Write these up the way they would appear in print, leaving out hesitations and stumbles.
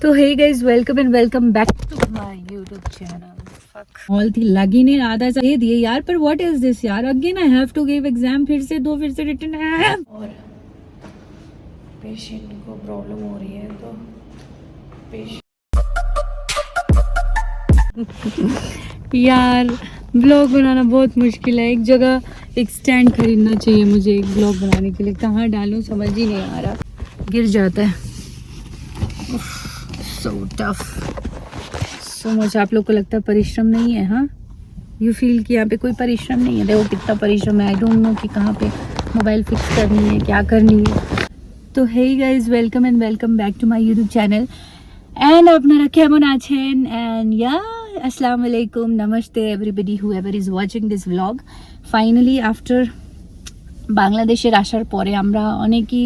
तो hey guys, welcome and welcome back to my YouTube channel. फक ऑल थी लगी ने आधा सा दे दिए यार, पर व्हाट इज दिस यार, again I have to give exam, फिर से रिटर्न है। और पेशेंट को प्रॉब्लम हो रही है तो यार ब्लॉग बनाना बहुत मुश्किल है। एक जगह एक स्टैंड खरीदना चाहिए मुझे एक ब्लॉग बनाने के लिए, कहाँ डालूं समझ ही नहीं आ रहा, गिर जाता है। So tough, so much. आप लोग को लगता है परिश्रम नहीं है? हाँ, यू फील कि यहाँ पे कोई परिश्रम नहीं है। देखो कितना परिश्रम है। आई डोंट नो कि कहाँ पे मोबाइल फिक्स करनी है, क्या करनी है। तो hey guys, welcome and welcome back to my YouTube channel and আপনারা কেমন আছেন? and yeah, assalamu alaikum, namaste everybody whoever is watching this vlog. Finally after বাংলাদেশের আসার পরে আমরা অনেকেই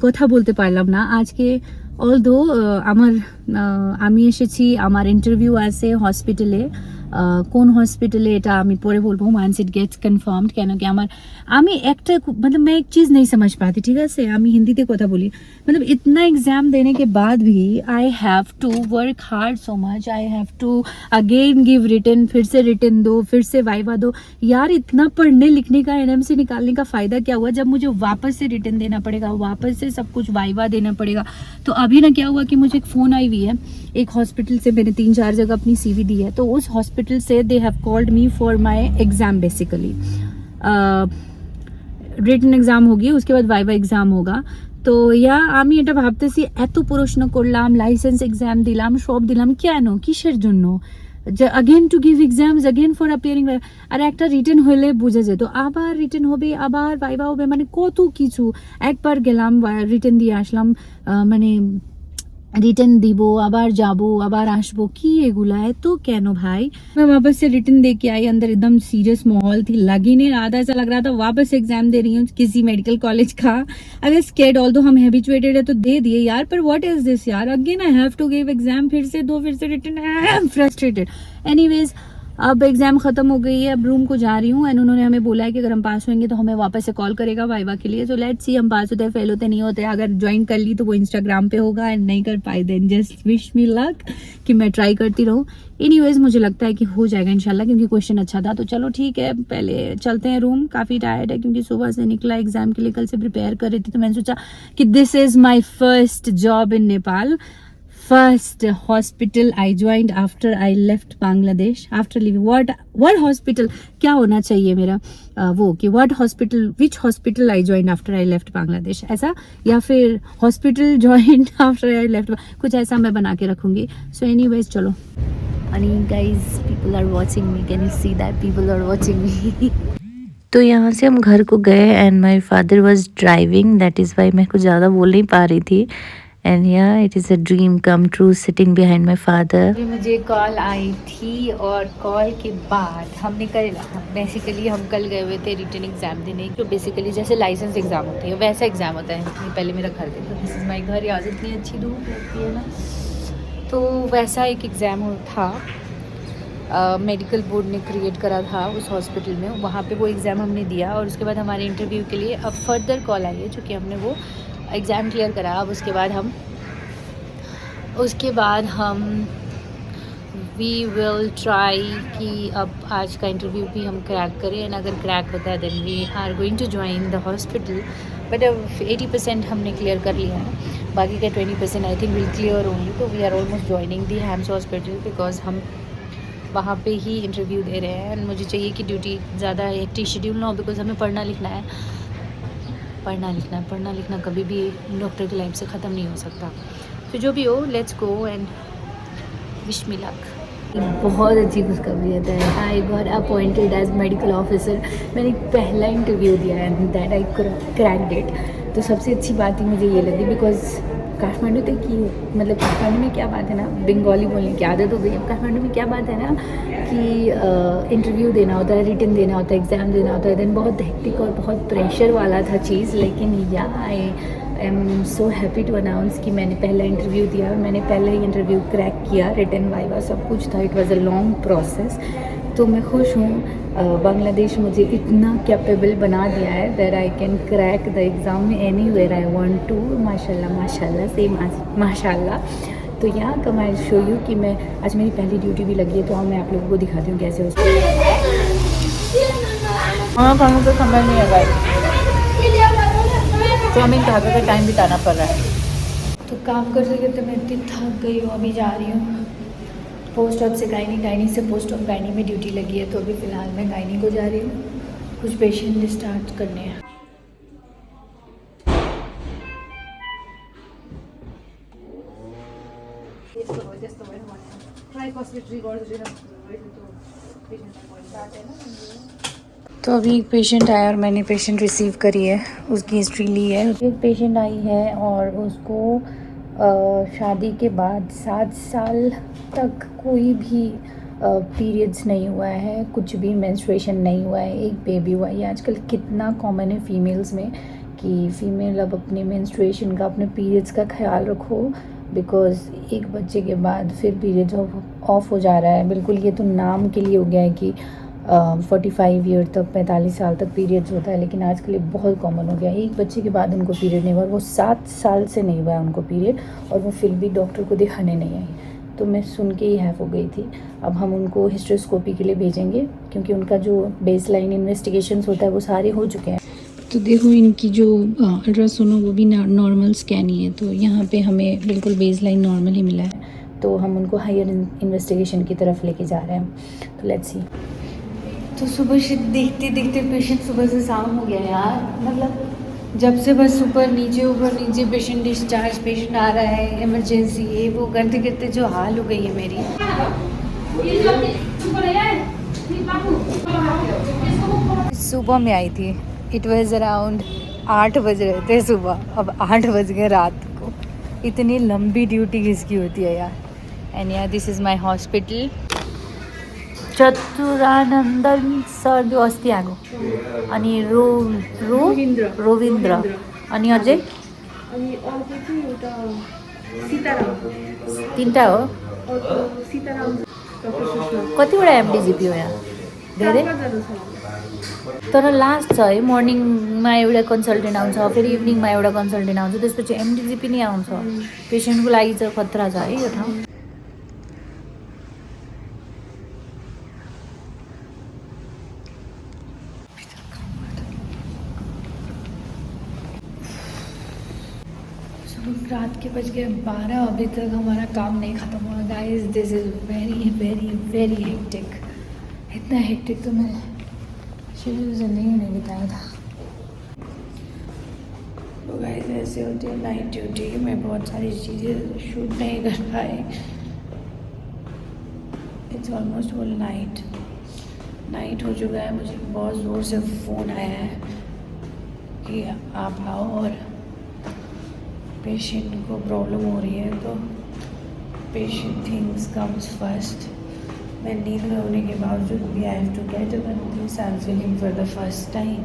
কথা বলতে পারলাম না আজকে। অলদো আমি এসেছি, আমার ইন্টারভিউ আছে হসপিটালে। কোন হসপিটালে এটা আমি পরে বলবো ওয়ান্স ইট গেটস কনফার্মড। কেন কি আমি একটা मैं एक चीज़ नहीं समझ पाती, ठीक है से আমি হিন্দিতে কথা বলি। इतना एग्ज़ाम देने के बाद भी I have to work hard so much, I have to again give written, फिर से रिटन दो, फिर से वाइवा दो। यार इतना पढ़ने लिखने का एनएमसी निकालने का फ़ायदा क्या हुआ जब मुझे वापस से रिटन देना पड़ेगा, वापस से सब कुछ वाइवा देना पड़ेगा। तो अभी ना क्या हुआ कि मुझे एक फ़ोन आई हुई है एक हॉस्पिटल से, मैंने 3-4 जगह अपनी CV दी है, तो उस हॉस्पिटल से they have called me for my exam. Basically written exam होगी, उसके बाद वाइवा एग्ज़ाम होगा। তো ইয়া আমি এটা ভাবতেছি এত প্রশ্ন করলাম, লাইসেন্স এক্সাম দিলাম, সব দিলাম, কেন কিসের জন্য? যে again to give exams, again for appearing. আর একটা রিটেন হলে বোঝা যেত, আবার রিটেন হবে, আবার ভাইবা হবে, মানে কত কিছু। একবার গেলাম রিটেন দিয়ে আসলাম, মানে रिटर्न दीबो, आबार जाबो, आबार आसबो, की एगुला है तो कैनो भाई। मैं वापस से रिटर्न दे के आई, अंदर एकदम सीरियस माहौल थी, लगी नहीं, आधा सा लग रहा था वापस एग्जाम दे रही हूँ किसी मेडिकल कॉलेज का। अगर स्केर्ड, ऑल्दो हम हैबिचुएटेड है तो दे दिए यार, पर व्हाट इज दिस यार, again I have to give exam, फिर से written. I am frustrated. Anyways, अब एग्ज़ाम ख़त्म हो गई है, अब रूम को जा रही हूँ एंड उन्होंने हमें बोला है कि अगर हम पास होंगे तो हमें वापस से कॉल करेगा वाइवा के लिए। सो लेट्स सी हम पास होते हैं, फेल होते नहीं होते। अगर ज्वाइन कर ली तो वो इंस्टाग्राम पे होगा एंड नहीं कर पाई then just wish me luck, कि मैं ट्राई करती रहूँ। एनीवेज मुझे लगता है कि हो जाएगा इंशाल्लाह, क्योंकि क्वेश्चन अच्छा था। तो चलो ठीक है, पहले चलते हैं रूम। काफ़ी टायर्ड है क्योंकि सुबह से निकला एग्ज़ाम के लिए, कल से प्रिपेयर कर रही थी। तो मैंने सोचा कि this is my first job in Nepal, first hospital I joined after I left Bangladesh, after leaving what hospital, क्या होना चाहिए मेरा वो कि what hospital, which hospital I joined after I left Bangladesh, ऐसा, या फिर hospital joined after I left, कुछ ऐसा मैं बना के रखूँगी। So anyways चलो। अनि guys, people are watching me, can you see that people are watching me? तो यहाँ से हम घर को गए and my father was driving, that is why मैं कुछ ज़्यादा बोल नहीं पा रही थी। एंड या it is a dream come true sitting behind my father. मुझे कॉल आई थी और कॉल के बाद हमने बेसिकली हम कल गए हुए थे रिटन एग्ज़ाम देने, जो बेसिकली जैसे लाइसेंस एग्ज़ाम होती है वैसा एग्ज़ाम होता है। पहले मेरा घर देखो, दिस इज़ माई घर, यहाँ से इतनी अच्छी धूप लगती है ना, तो वैसा एक एग्ज़ाम था। मेडिकल बोर्ड ने क्रिएट करा था उस हॉस्पिटल में, वहाँ पे वो एग्ज़ाम हमने दिया और उसके बाद हमारे इंटरव्यू के लिए अब फर्दर कॉल आई है, चूँकि हमने वो एग्ज़ाम क्लियर करा। अब उसके बाद हम वी विल ट्राई कि अब आज का इंटरव्यू भी हम क्रैक करें, एंड अगर क्रैक होता है then we are going to join the hospital. But अब 80% हमने क्लियर कर लिया है, बाकी का 20% I think will clear only. तो we are almost joining the Hams hospital, because हम वहाँ पे ही इंटरव्यू दे रहे हैं एंड मुझे चाहिए कि ड्यूटी ज़्यादा हेक्टिक शेड्यूल ना हो, बिकॉज हमें पढ़ना लिखना कभी भी डॉक्टर की लाइफ से ख़त्म नहीं हो सकता। तो जो भी हो, let's go and wish me luck. बहुत अच्छी खुशखबरी है, I got appointed as medical officer. मैंने पहला इंटरव्यू दिया है and that I cracked it. तो सबसे अच्छी बात ही मुझे ये लगी, बिकॉज काठमांडू तक की, मतलब काठमांडू में क्या बात है ना, बंगाली बोलने की आदत हो गई है। काठमांडू में क्या बात है ना कि इंटरव्यू देना होता है, रिटन देना होता है, एग्ज़ाम देना होता है, देन बहुत हेक्टिक और बहुत प्रेशर वाला था चीज़। लेकिन yeah I am so happy to announce कि मैंने पहला इंटरव्यू दिया और मैंने पहला ही इंटरव्यू क्रैक किया। रिटन वाइवा सब कुछ था, it was a long process. तो मैं खुश हूँ, बांग्लादेश मुझे इतना कैपेबल बना दिया है that I can crack the exam anywhere I want to. माशाल्लाह माशाल्लाह से माशाल्लाह। तो यहाँ का मैं शो यू कि मैं आज मेरी पहली ड्यूटी भी लगी है, तो मैं आप लोगों को दिखाती हूँ कैसे उसको हाँ खाने का समय नहीं है भाई, तो हमें ढाबे का टाइम बिताना पड़ रहा है। तो काम करते करते मैं इतनी थक गई हूँ, अभी जा रही हूँ पोस्ट ऑफ से गायनी से पोस्ट ऑफ गायनी में ड्यूटी लगी है, तो अभी फ़िलहाल मैं गायनी को जा रही हूँ, कुछ पेशेंट स्टार्ट करने हैं। तो अभी एक पेशेंट आया और मैंने पेशेंट रिसीव करी है, उसकी हिस्ट्री ली है। एक पेशेंट आई है और उसको शादी के बाद 7 साल तक कोई भी पीरियड्स नहीं हुआ है, कुछ भी मेंस्ट्रुएशन नहीं हुआ है, एक बेबी हुआ है। आजकल कितना कॉमन है फीमेल्स में कि फ़ीमेल अब अपने मेंस्ट्रुएशन का, अपने पीरियड्स का ख्याल रखो, बिकॉज़ एक बच्चे के बाद फिर पीरियड्स ऑफ हो जा रहा है। बिल्कुल ये तो नाम के लिए हो गया है कि 45 ईयर तक, 45 साल तक पीरियड्स होता है, लेकिन आजकल ये बहुत कॉमन हो गया है। एक बच्चे के बाद उनको पीरियड नहीं हुआ, वो 7 साल से नहीं हुआ उनको पीरियड, और वो फिर भी डॉक्टर को दिखाने नहीं आई। तो मैं सुन के ही हैफ हो गई थी। अब हम उनको हिस्ट्रोस्कोपी के लिए भेजेंगे, क्योंकि उनका जो बेसलाइन इन्वेस्टिगेशंस होता है वो सारे हो चुके हैं। तो देखो इनकी जो अल्ट्रासोनो वो भी नॉर्मल स्कैन ही है, तो यहाँ पे हमें बिल्कुल बेसलाइन नॉर्मल ही मिला है, तो हम उनको हायर इन्वेस्टिगेशन की तरफ लेके जा रहे हैं। तो लेट्स सी। तो सुबह से देखते देखते पेशेंट सुबह से शाम हो गया यार, मतलब जब से बस ऊपर नीचे पेशेंट डिस्चार्ज, पेशेंट आ रहा है, इमरजेंसी, ये वो करते करते जो हाल हो गई है मेरी। सुबह में आई थी, इट वॉज अराउंड 8 बज रहे थे सुबह, अब 8 बज गए रात को। इतनी लंबी ड्यूटी किसकी होती है यार। एंड यार this is my hospital, Chaturanandan sir भी अस्ति आगो, अनि रोविन्द्र, अनि अझै तिनवटा हो। कतिवटा एमडिजिपी हो यहाँ? धेरै, तर लास्ट छ है, मर्निङमा एउटा कन्सल्टेन्ट आउँछ, फेरि इभिनिङमा एउटा कन्सल्टेन्ट आउँछ, त्यसपछि एमडिजिपी नै आउँछ। पेसेन्टको लागि चाहिँ खतरा छ है यो ठाउँ। रात के बज गए 12, अभी तक हमारा काम नहीं ख़त्म हुआ guys. This is very very very hectic, इतना हेक्टिक तो मैं शुरू ज़िंदगी में नहीं बिताया था। तो गाइस ऐसे होती है नाइट ड्यूटी में, बहुत सारी चीज़ें शूट नहीं कर पाए। इट्स ऑलमोस्ट होल नाइट हो चुका है। मुझे बहुत ज़ोर से फ़ोन आया है कि आप आओ और पेशेंट को प्रॉब्लम हो रही है, तो पेशेंट थिंग्स कम्स फर्स्ट। मैं नींद में होने के बावजूद भी I have to get up and this I am feeling for the first time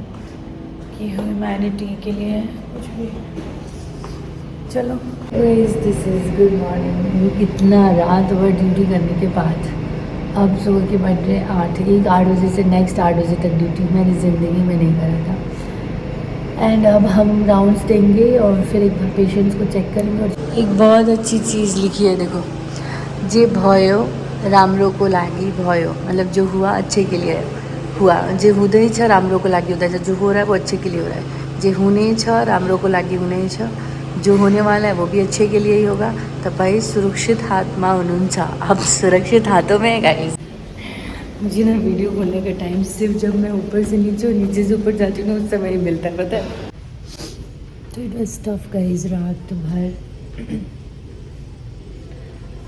कि ह्यूमैनिटी के लिए कुछ भी। चलो दिस इज़ गुड मॉर्निंग। इतना रात भर ड्यूटी करने के बाद अब सुबह के बज रहे 8 बजे से नेक्स्ट 8 बजे तक ड्यूटी मैंने ज़िंदगी में नहीं करा था। एंड अब हम राउंड्स देंगे और फिर एक बार पेशेंट्स को चेक करेंगे। और एक बहुत अच्छी चीज़ लिखी है, देखो, जे भयो राम्रो को लागि भयो, मतलब जो हुआ अच्छे के लिए हुआ, जे हुँदैछ राम्रो को लागि हुँदैछ, जो हो रहा है वो अच्छे के लिए हो रहा है, जे हुनेछ राम्रो को लागि हुनेछ, जो होने वाला है वो भी अच्छे के लिए ही होगा। तो भाई सुरक्षित हाथमा हुनुहुन्छ, आप सुरक्षित हाथों में है गाइस। मुझे ना वीडियो खोलने का टाइम सिर्फ जब मैं ऊपर से नीचे और नीचे से ऊपर जाती हूँ ना उस समय ही मिलता है, पता है। तो इट वाज टफ गाइस, रात भर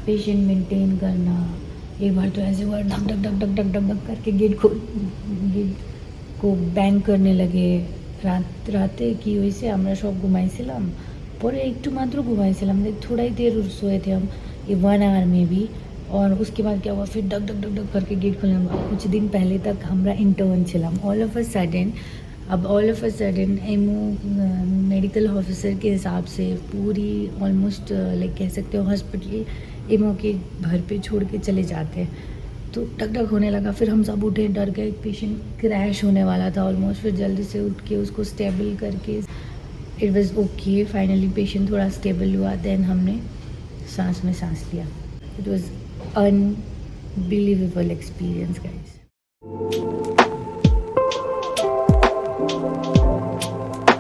पेशेंट मेंटेन करना। एक बार तो ऐसे हुआ ढक ढक ढक ढक ढक ढक ढक करके गेट को बैंग करने लगे। राते कि वैसे আমরা সব ঘুমাইছিলাম, পরে একটু মাত্র ঘুমাইছিলাম, थोड़ा ही देर सोए थे हम, ये 1 आवर में भी। और उसके बाद क्या हुआ, फिर डक डक डक डक करके गेट खोलना। कुछ दिन पहले तक हमारा इंटर्न छिलाम, all of a sudden MO medical officer के हिसाब से पूरी ऑलमोस्ट लाइक कह सकते हो हॉस्पिटल एमओ के घर पे छोड़ के चले जाते हैं। तो टक टक होने लगा, फिर हम सब उठे, डर गए, पेशेंट क्रैश होने वाला था ऑलमोस्ट। फिर जल्दी से उठ के उसको स्टेबल करके it was okay. Finally patient थोड़ा स्टेबल हुआ, देन हमने सांस में सांस लिया. It was unbelievable experience, guys.